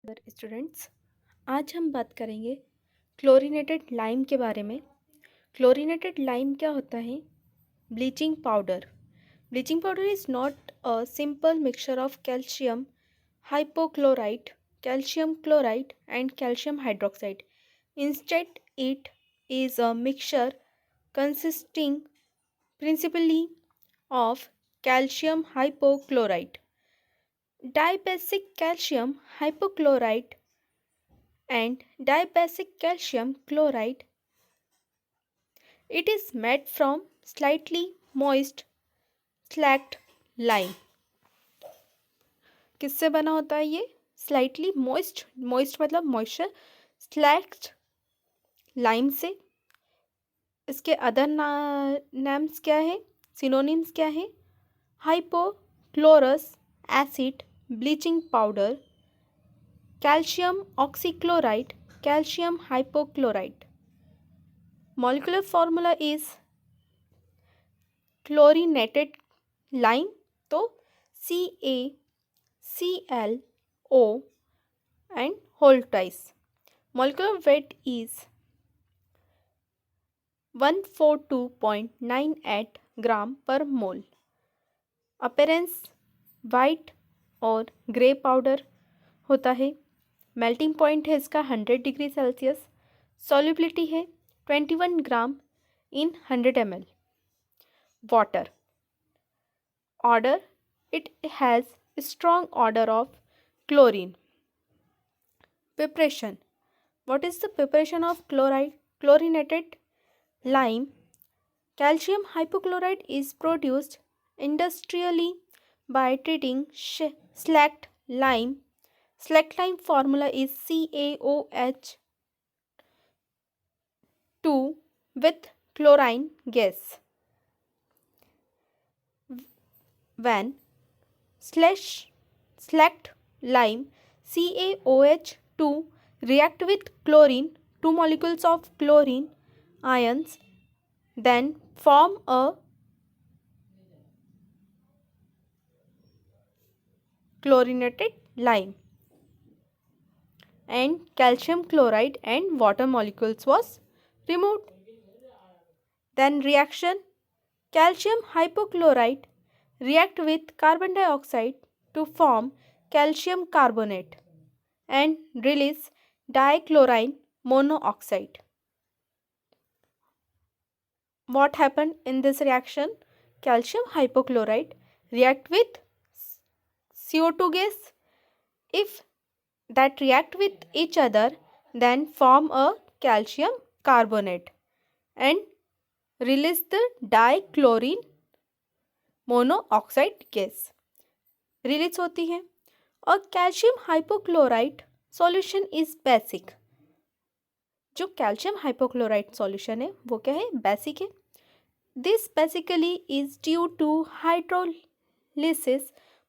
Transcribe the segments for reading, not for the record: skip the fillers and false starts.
Students, आज हम बात करेंगे क्लोरीनेटेड लाइम के बारे में। क्लोरीनेटेड लाइम क्या होता है? Bleaching powder. Bleaching powder is not a simple mixture of calcium hypochlorite, calcium chloride, and calcium hydroxide. Instead, it is a mixture consisting principally of calcium hypochlorite, dibasic calcium hypochlorite, and dibasic calcium chloride. It is made from slightly moist slacked lime. किससे बना होता है ये? Slightly moist, moist मतलब moisture, slacked lime से। इसके other names क्या है, सिनोनिम्स क्या है? Hypochlorous acid, bleaching powder, calcium oxychloride, calcium hypochloride. Molecular formula is chlorinated lime, तो CaClO and whole twice. Molecular weight is 142.98 ग्राम पर मोल. अपीयरेंस वाइट और ग्रे पाउडर होता है. मेल्टिंग पॉइंट है इसका 100 डिग्री सेल्सियस. सॉल्युबिलिटी है 21 ग्राम in 100 ml. Water. Odor. It has a strong odor of chlorine. Preparation. What is the preparation of chlorinated lime? Calcium hypochlorite is produced industrially by treating slacked lime. Slacked lime formula is CaOH2 with chlorine gas. When slacked lime CaOH2 react with chlorine, two molecules of chlorine ions then form a chlorinated lime, and calcium chloride and water molecules was removed. Then reaction, calcium hypochlorite react with carbon dioxide to form calcium carbonate and release dichlorine monoxide. What happened in this reaction? Calcium hypochlorite react with CO2 gas. If that react with each other, then form a calcium carbonate and release the dichlorine monoxide gas release होती है. और calcium hypochlorite solution is basic. जो calcium hypochlorite solution है वो क्या है? Basic है. This basically is due to hydrolysis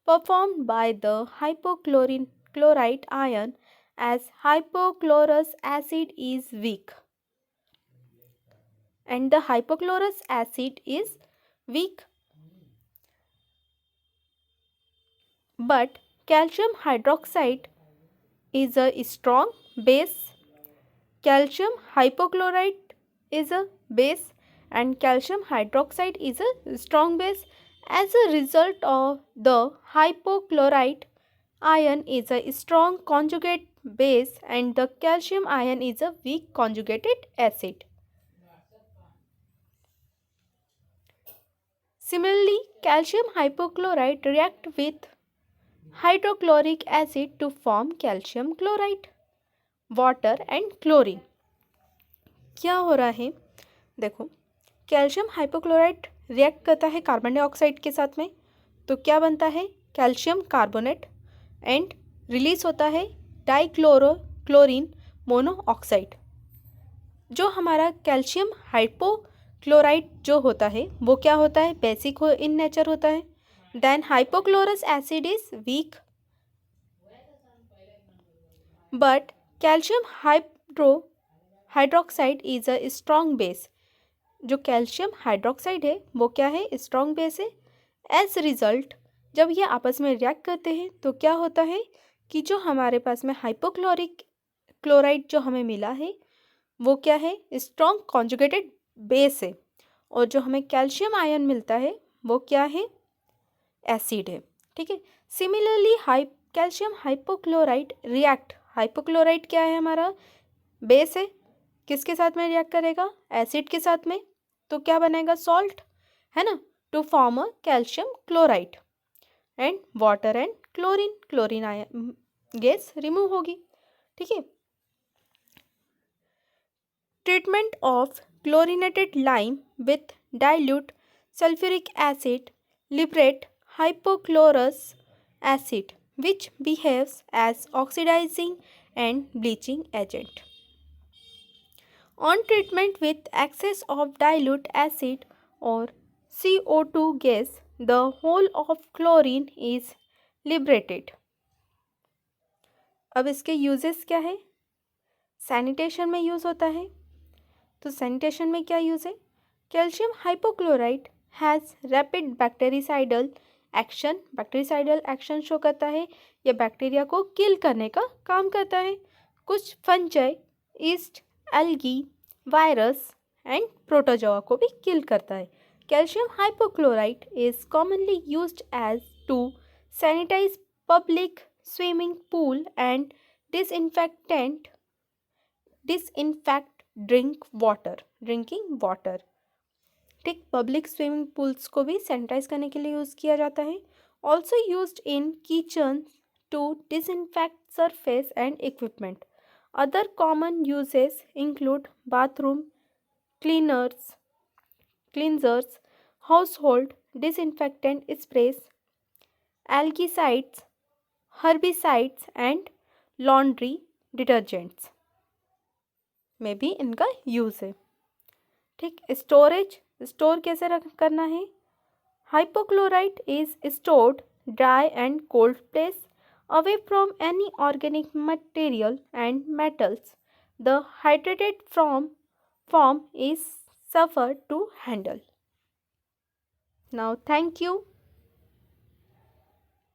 performed by the hypochlorite ion as hypochlorous acid is weak, and the hypochlorous acid is weak. But calcium hydroxide is a strong base. Calcium hypochlorite is a base and calcium hydroxide is a strong base. As a result of the hypochlorite ion is a strong conjugate base and the calcium ion is a weak conjugated acid. Similarly, calcium hypochlorite react with hydrochloric acid to form calcium chloride, water and chlorine. क्या हो रहा है? देखो, calcium hypochlorite react करता है carbon dioxide के साथ में, तो क्या बनता है? कैल्शियम कार्बोनेट एंड रिलीज होता है डाइक्लोरीन मोनोऑक्साइड. जो हमारा कैल्शियम हाइपोक्लोराइट जो होता है वो क्या होता है? बेसिक इन नेचर होता है. Then hypochlorous acid is weak, but calcium hydroxide is a strong base. जो कैल्शियम हाइड्रोक्साइड है वो क्या है? स्ट्रॉन्ग बेस है. एज रिजल्ट जब ये आपस में रिएक्ट करते हैं तो क्या होता है? कि जो हमारे पास में हाइपोक्लोरिक क्लोराइड जो हमें मिला है वो क्या है, स्ट्रॉन्ग कॉन्जुगेटेड बेस है, और जो हमें कैल्शियम आयन मिलता है वो क्या है, एसिड है। ठीक है। Similarly calcium hypochlorite react, hypochlorite क्या है हमारा, बेस है, किसके साथ में रिएक्ट करेगा, एसिड के साथ में, तो क्या बनेगा, सॉल्ट, है ना, to form a calcium chloride, and water and chlorine, chlorine ion gas remove होगी। ठीक है। Treatment of chlorinated lime with dilute sulfuric acid liberate hypochlorous acid which behaves as oxidizing and bleaching agent. On treatment with excess of dilute acid or CO2 gas, the whole of chlorine is liberated. अब इसके uses क्या है, sanitation में use होता है, तो sanitation में क्या यूज़ है, calcium hypochlorite has rapid bactericidal action, bactericidal action show करता है, यह बैक्टीरिया को किल करने का काम करता है, कुछ fungi, yeast, algae, virus and protozoa को भी किल करता है। Calcium hypochlorite is commonly used as to sanitize public swimming pool and disinfect drinking water. ठीक, पब्लिक स्विमिंग पूल्स को भी सैनिटाइज करने के लिए यूज़ किया जाता है। Also used in kitchen to disinfect surface and equipment. Other common uses include bathroom cleansers, household disinfectant sprays, algicides, herbicides and laundry detergents में भी इनका यूज़ है। ठीक, स्टोर कैसे करना है, hypochlorite is stored dry and cold place away from any organic material and metals. The hydrated form is safer to handle. Now thank you.